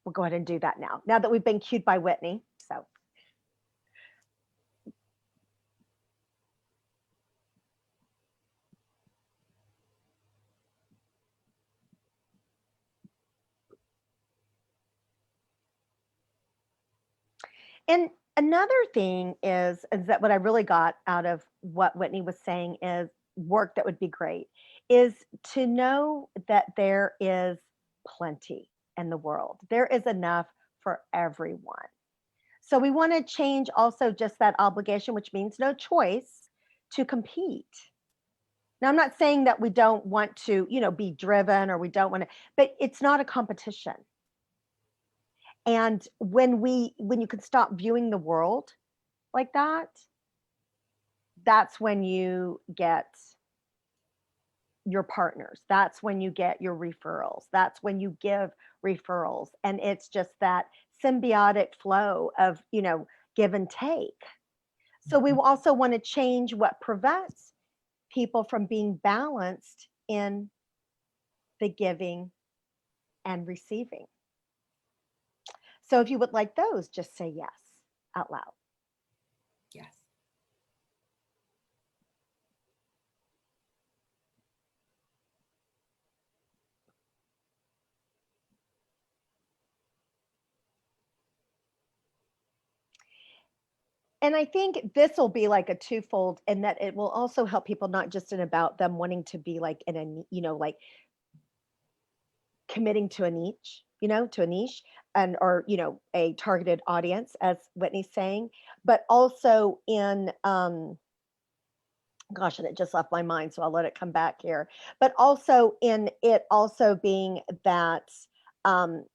we'll go ahead and do that now that we've been cued by Whitney. So and another thing is that what I really got out of what Whitney was saying is work that would be great is to know that there is plenty in the world. There is enough for everyone. So we want to change also just that obligation, which means no choice, to compete. Now, I'm not saying that we don't want to, be driven, or we don't want to, but it's not a competition. And when you can stop viewing the world like that, that's when you get your partners. That's when you get your referrals. That's when you give referrals. And it's just that symbiotic flow of, give and take. So we also want to change what prevents people from being balanced in the giving and receiving. So if you would like those, just say yes out loud. Yes. And I think this will be like a twofold, in that it will also help people, not just in about them wanting to be like in a, like committing to a niche, and, or, a targeted audience, as Whitney's saying, but also in, gosh, and it just left my mind, so I'll let it come back here, but also in it also being that, that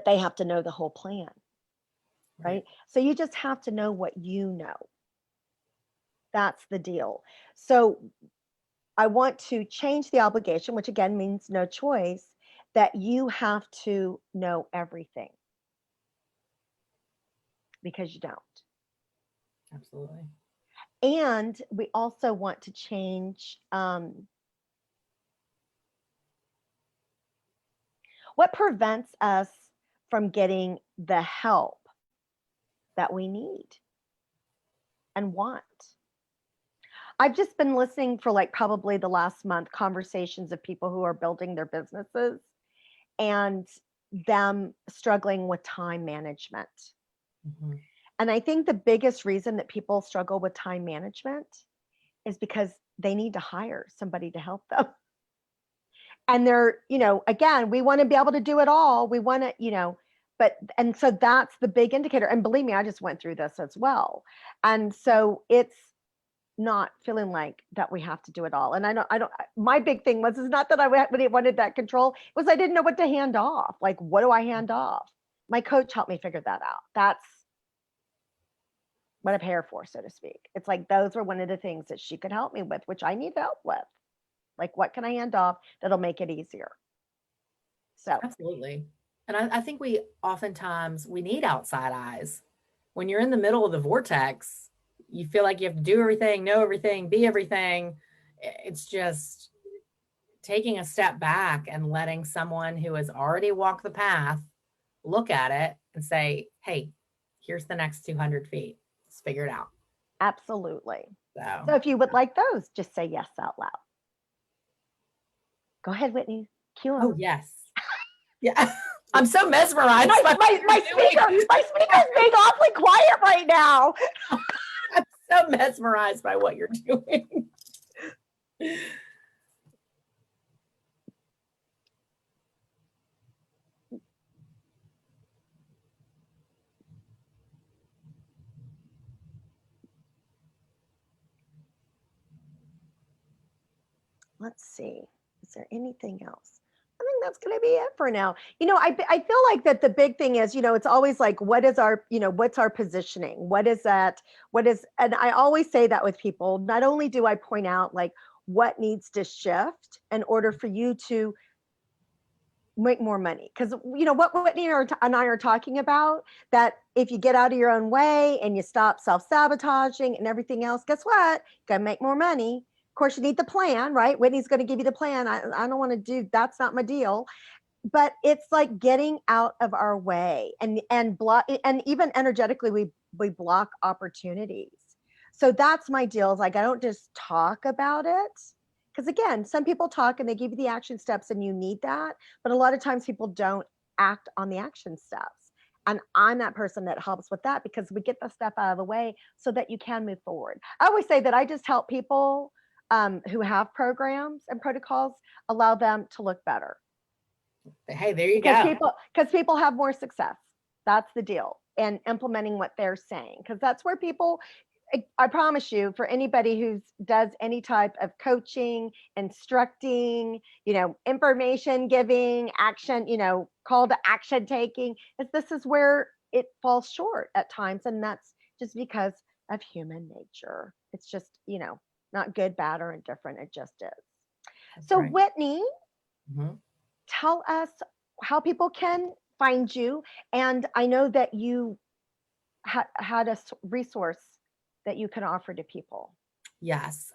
they have to know the whole plan. right? So you just have to know what you know. That's the deal. So I want to change the obligation, which again means no choice, that you have to know everything because you don't. Absolutely. And we also want to change what prevents us from getting the help that we need and want. I've just been listening for like probably the last month conversations of people who are building their businesses and them struggling with time management. Mm-hmm. And I think the biggest reason that people struggle with time management is because they need to hire somebody to help them. And they're, again, we want to be able to do it all. We want to, and so that's the big indicator. And believe me, I just went through this as well. And so it's not feeling like that we have to do it all. And my big thing was, is not that I wanted that control. It was, I didn't know what to hand off. Like, what do I hand off? My coach helped me figure that out. That's what I'm here for, so to speak. It's like, those were one of the things that she could help me with, which I need help with. Like, what can I hand off that'll make it easier? So Absolutely. And I think we oftentimes we need outside eyes. When you're in the middle of the vortex, you feel like you have to do everything, know everything, be everything. It's just taking a step back and letting someone who has already walked the path look at it and say, hey, here's the next 200 feet. Let's figure it out. absolutely. So, So if you would like those, just say yes out loud. Go ahead, Whitney. Cue them. oh, yes. Yeah. I'm so mesmerized. My speaker's being awfully quiet right now. I'm so mesmerized by what you're doing. Let's see. Is there anything else? I think that's going to be it for now. I feel like that the big thing is, it's always like, what is our, what's our positioning? What is that? And I always say that with people. Not only do I point out like what needs to shift in order for you to make more money, because what Whitney and I are talking about, that if you get out of your own way and you stop self-sabotaging and everything else, guess what? You gotta make more money. Of course, you need the plan, right? Whitney's going to give you the plan. I don't want to do, that's not my deal. But it's like getting out of our way and block, and even energetically we block opportunities. So that's my deal, is like, I don't just talk about it. Because again, some people talk and they give you the action steps and you need that. But a lot of times people don't act on the action steps. And I'm that person that helps with that, because we get the stuff out of the way so that you can move forward. I always say that I just help people who have programs and protocols, allow them to look better. Hey, there you Because go. people have more success. That's the deal. And implementing what they're saying, because that's where people, I promise you, for anybody who does any type of coaching, instructing, information giving, action, call to action taking, this is where it falls short at times. And that's just because of human nature. It's just, not good, bad, or indifferent. It just is. That's So right. Whitney, Mm-hmm. tell us how people can find you. And I know that you had a resource that you can offer to people. Yes.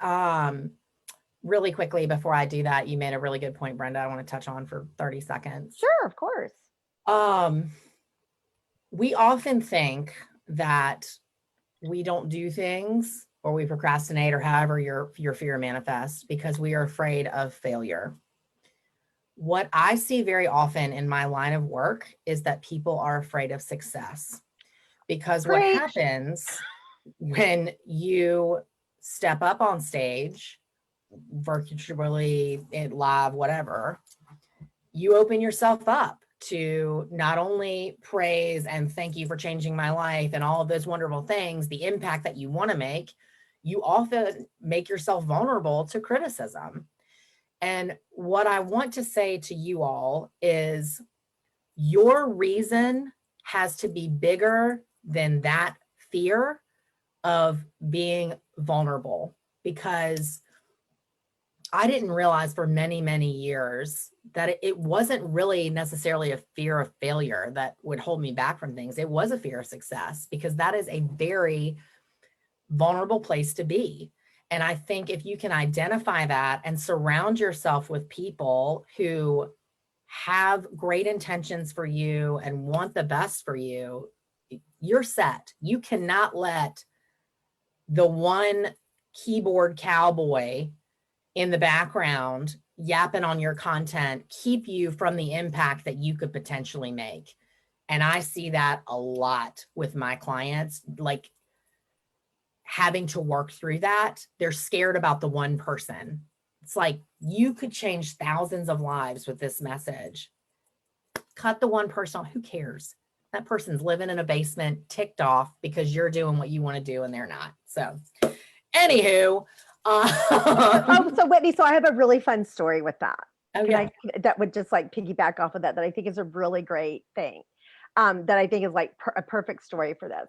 Really quickly before I do that, you made a really good point, Brenda. I want to touch on for 30 seconds. Sure, of course. We often think that we don't do things, or we procrastinate, or however your fear manifests, because we are afraid of failure. What I see very often in my line of work is that people are afraid of success, because what happens when you step up on stage, virtually, live, whatever, you open yourself up to not only praise and thank you for changing my life and all of those wonderful things, the impact that you want to make, you often make yourself vulnerable to criticism. And what I want to say to you all is, your reason has to be bigger than that fear of being vulnerable, because I didn't realize for many, many years that it wasn't really necessarily a fear of failure that would hold me back from things. It was a fear of success, because that is a very vulnerable place to be. And I think if you can identify that and surround yourself with people who have great intentions for you and want the best for you, you're set. You cannot let the one keyboard cowboy in the background yapping on your content keep you from the impact that you could potentially make. And I see that a lot with my clients, like having to work through that. They're scared about the one person. It's like, you could change thousands of lives with this message. Cut the one person off. Who cares? That person's living in a basement, ticked off because you're doing what you want to do and they're not. So anywho, So Whitney, so I have a really fun story with that. oh yeah. That would just like piggyback off of that I think is a really great thing. That I think is like a perfect story for this.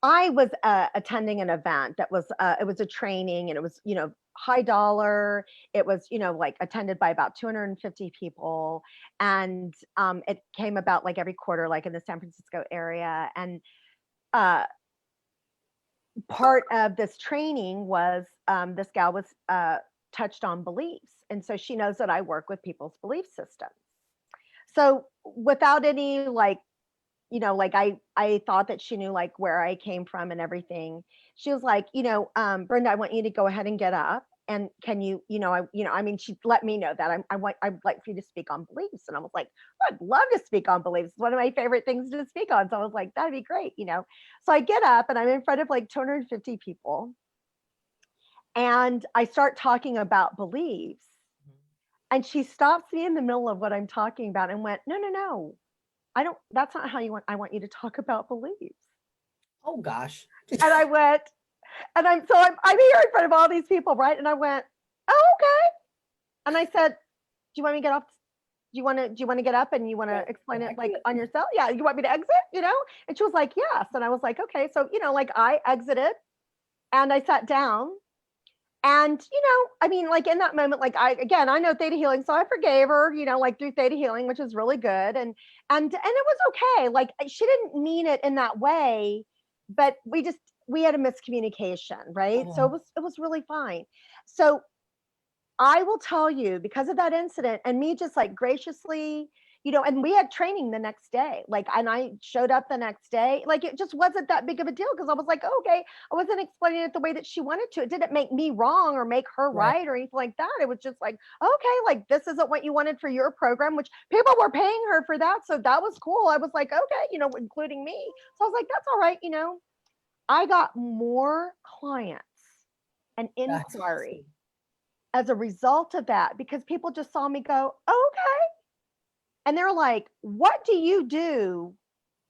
I was attending an event that was it was a training, and it was, you know, high dollar. It was, you know, like attended by about 250 people, and it came about like every quarter, like in the San Francisco area. And part of this training was this gal was touched on beliefs, and so she knows that I work with people's belief systems. So without any like, you know, like I thought that she knew like where I came from and everything. She was like, you know, Brenda, I want you to go ahead and get up. And can you, I mean, she let me know that I'd like for you to speak on beliefs. And I was like, I'd love to speak on beliefs. It's one of my favorite things to speak on. So I was like, that'd be great, you know? So I get up and I'm in front of like 250 people. And I start talking about beliefs. And she stops me in the middle of what I'm talking about and went, no, that's not how I want you to talk about beliefs. Oh gosh. And I went, and I'm here in front of all these people, right? And I went, oh, okay. And I said, do you want me to get off? Do you want to get up and you want to explain it like on yourself? Yeah. You want me to exit, you know? And she was like, yes. And I was like, okay. So, you know, like I exited and I sat down. And, you know, I mean, like in that moment, like I know Theta Healing. So I forgave her, you know, like through Theta Healing, which is really good. And it was okay. Like she didn't mean it in that way, but we had a miscommunication, right? So it was really fine. So I will tell you, because of that incident and me just like graciously, you know, and we had training the next day, like, and I showed up the next day, like, it just wasn't that big of a deal. Cause I was like, oh, okay, I wasn't explaining it the way that she wanted to. It didn't make me wrong or make her right or anything like that. It was just like, okay, like this isn't what you wanted for your program, which people were paying her for that. So that was cool. I was like, okay, you know, including me. So I was like, that's all right. You know, I got more clients and inquiry as a result of that, because people just saw me go, oh, okay. And they're like, what do you do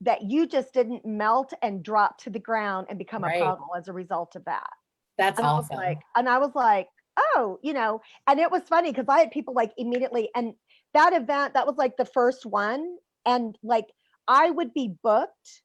that you just didn't melt and drop to the ground and become a puddle as a result of that? That's and awesome. I was like, oh, you know, and it was funny because I had people like immediately, and that event, that was like the first one. And like, I would be booked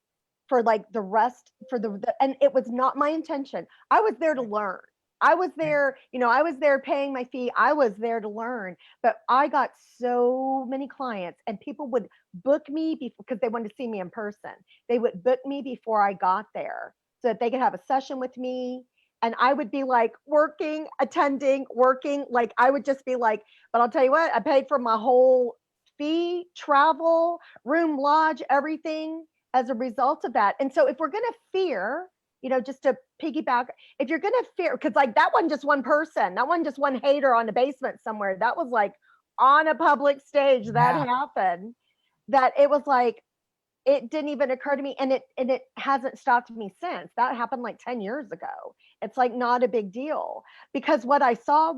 for like the rest for and it was not my intention. I was there to learn. I was there, you know, I was there paying my fee. I was there to learn, but I got so many clients, and people would book me because they wanted to see me in person. They would book me before I got there so that they could have a session with me. And I would be like working, attending, working. Like I would just be like, but I'll tell you what, I paid for my whole fee, travel, room, lodge, everything as a result of that. And so if we're going to fear, you know, just to piggyback, if you're going to fear, because like that wasn't just one person, that wasn't just one hater on the basement somewhere. That was like on a public stage that happened, that it was like, it didn't even occur to me. And it hasn't stopped me since. That happened like 10 years ago. It's like not a big deal, because what I saw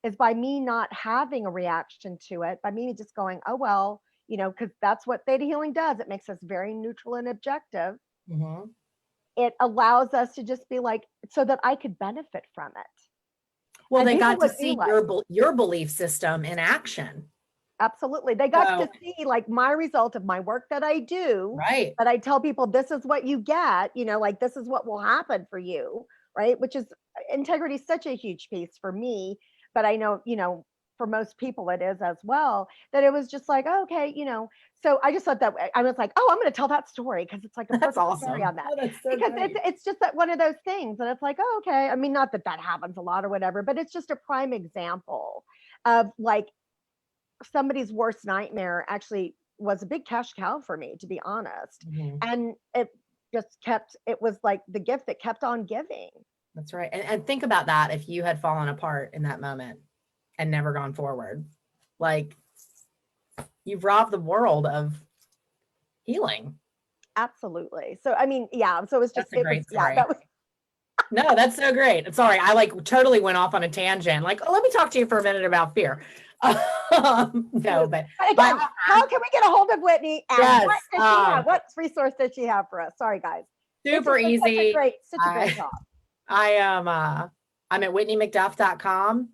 is by me not having a reaction to it, by me just going, oh, well, you know, because that's what Theta Healing does. It makes us very neutral and objective. Mm-hmm. It allows us to just be like, so that I could benefit from it. Well, and they got to see your belief system in action. Absolutely. They got So, to see like my result of my work that I do, right. but I tell people this is what you get, like this is what will happen for you, right? Which is integrity is such a huge piece for me, but I know, for most people it is as well, that it was just like, oh, okay, so I just thought that I was like, oh, I'm going to tell that story because it's like a That's perfect story awesome. on that. Oh, that's so Because great. it's just that one of those things and it's like, oh, okay. I mean, not that that happens a lot or whatever, but it's just a prime example of like somebody's worst nightmare actually was a big cash cow for me, to be honest. Mhm. And it was like the gift that kept on giving. That's right. And think about that if you had fallen apart in that moment and never gone forward. Like you've robbed the world of healing. Absolutely. So, I mean, yeah. So That's a great yeah, story. that was No, that's so great. Sorry, I like totally went off on a tangent. Like, oh, let me talk to you for a minute about fear. No, but my again, how can we get a hold of Whitney and what yes, does she have? What resource does she have for us? Sorry, guys. It's super just been easy. such a great job. I am I'm at whitneymcduff.com.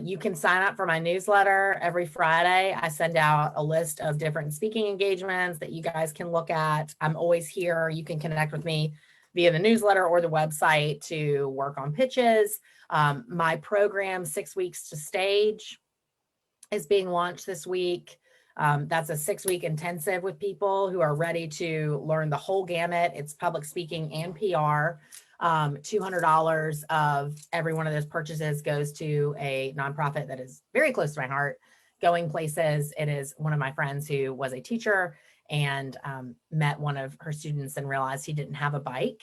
You can sign up for my newsletter every Friday. I send out a list of different speaking engagements that you guys can look at. I'm always here. You can connect with me via the newsletter or the website to work on pitches. My program, 6 Weeks to Stage, is being launched this week. That's a 6-week intensive with people who are ready to learn the whole gamut. It's public speaking and PR. $200 of every one of those purchases goes to a nonprofit that is very close to my heart, Going Places. It is one of my friends who was a teacher and met one of her students and realized he didn't have a bike,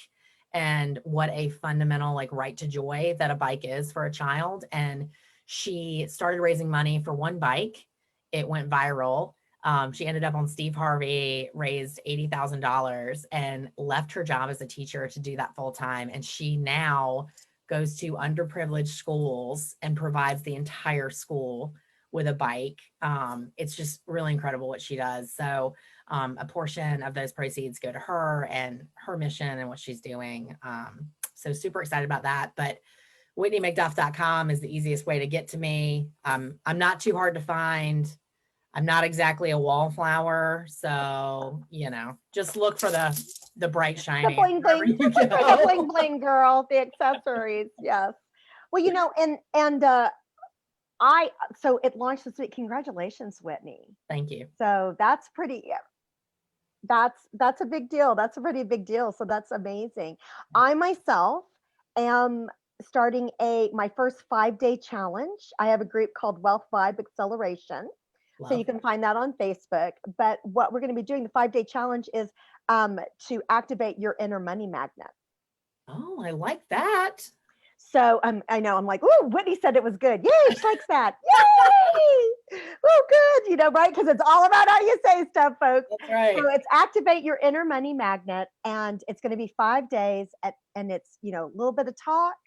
and what a fundamental like right to joy that a bike is for a child. And she started raising money for one bike. It went viral. She ended up on Steve Harvey, raised $80,000 and left her job as a teacher to do that full time. And she now goes to underprivileged schools and provides the entire school with a bike. It's just really incredible what she does. So a portion of those proceeds go to her and her mission and what she's doing. So super excited about that. But WhitneyMcDuff.com is the easiest way to get to me. I'm not too hard to find. I'm not exactly a wallflower, so just look for the bright shiny The bling wherever bling. you Just look for the bling go. bling, girl. The accessories. Yes. Well, and so it launched this week. Congratulations, Whitney. Thank you. So that's pretty. That's a big deal. That's a pretty big deal. So that's amazing. I myself am starting my first 5-day challenge. I have a group called Wealth Vibe Acceleration. So you Love. can find that on Facebook. But what we're going to be doing, the 5-day challenge, is to activate your inner money magnet. Oh, I like that. So I know I'm like, oh, Whitney said it was good. Yay, she likes that. Yay! Oh, good. Right? Because it's all about how you say stuff, folks. That's right. So it's activate your inner money magnet, and it's going to be 5 days, and it's a little bit of talk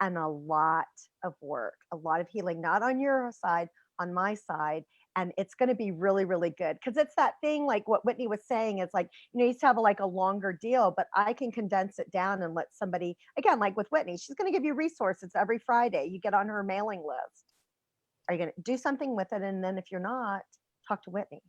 and a lot of work, a lot of healing, not on your side, on my side. And it's going to be really, really good because it's that thing like what Whitney was saying is like, you used to have a longer deal, but I can condense it down and let somebody, again, like with Whitney, she's going to give you resources every Friday. You get on her mailing list. Are you going to do something with it? And then if you're not, talk to Whitney.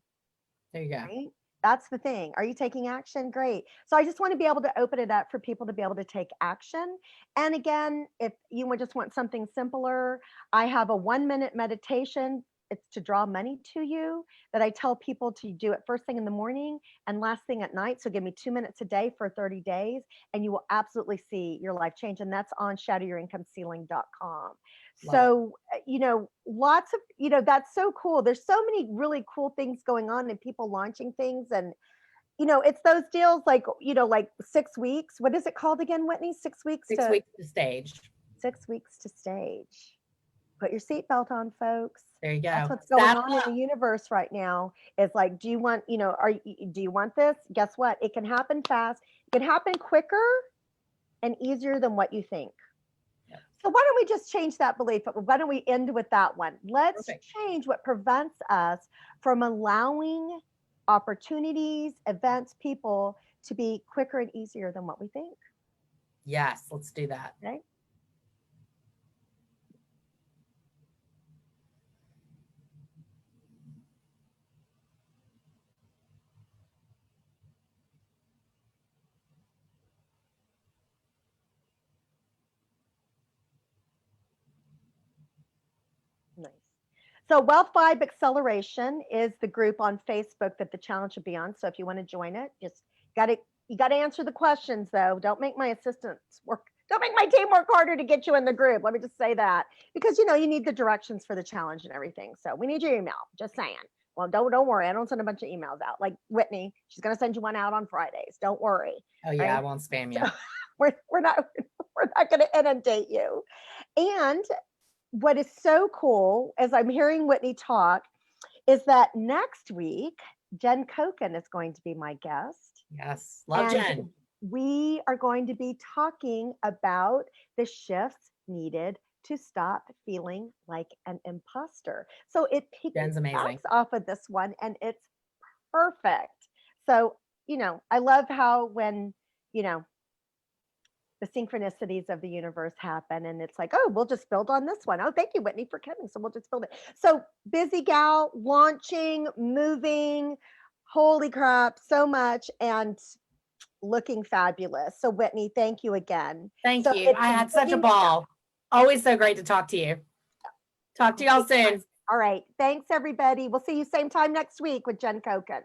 There you go. Right? That's the thing. Are you taking action? Great. So I just want to be able to open it up for people to be able to take action. And again, if you just want something simpler, I have a 1-minute meditation. It's to draw money to you that I tell people to do it first thing in the morning and last thing at night. So give me 2 minutes a day for 30 days and you will absolutely see your life change. And that's on shatteryourincomeCeiling.com. So, lots of, that's so cool. There's so many really cool things going on and people launching things. And, it's those deals like 6 weeks. What is it called again, Whitney? 6 weeks 6 weeks to stage. 6 weeks to stage. Put your seatbelt on, folks. There you go. That's what's going on in the universe right now. It's like, do you want, do you want this? Guess what? It can happen fast. It can happen quicker and easier than what you think. Yep. So why don't we just change that belief? Why don't we end with that one? Let's change what prevents us from allowing opportunities, events, people to be quicker and easier than what we think. Yes, let's do that. Okay. So Wealth Vibe Acceleration is the group on Facebook that the challenge will be on. So if you want to join it, just you got to answer the questions though. Don't make my assistants work. Don't make my team work harder to get you in the group. Let me just say that, because you need the directions for the challenge and everything. So we need your email. Just saying. Well, don't worry. I don't send a bunch of emails out like Whitney. She's going to send you one out on Fridays. Don't worry. Oh yeah, right? I won't spam you. So we're not going to inundate you. And what is so cool, as I'm hearing Whitney talk, is that next week Jen Koken is going to be my guest. Yes, love Jen. We are going to be talking about the shifts needed to stop feeling like an imposter. So it Jen's amazing. piggybacks off of this one, and it's perfect. So, I love how when, the synchronicities of the universe happen, and it's like, oh, we'll just build on this one. Oh, thank you, Whitney, for coming. So we'll just build it. So busy gal, launching, moving, holy crap, so much, and looking fabulous. So Whitney, thank you again. Thank So you. I had such a ball. Always so great to talk to you. Talk to y'all soon. All right. Thanks, everybody. We'll see you same time next week with Jen Koken.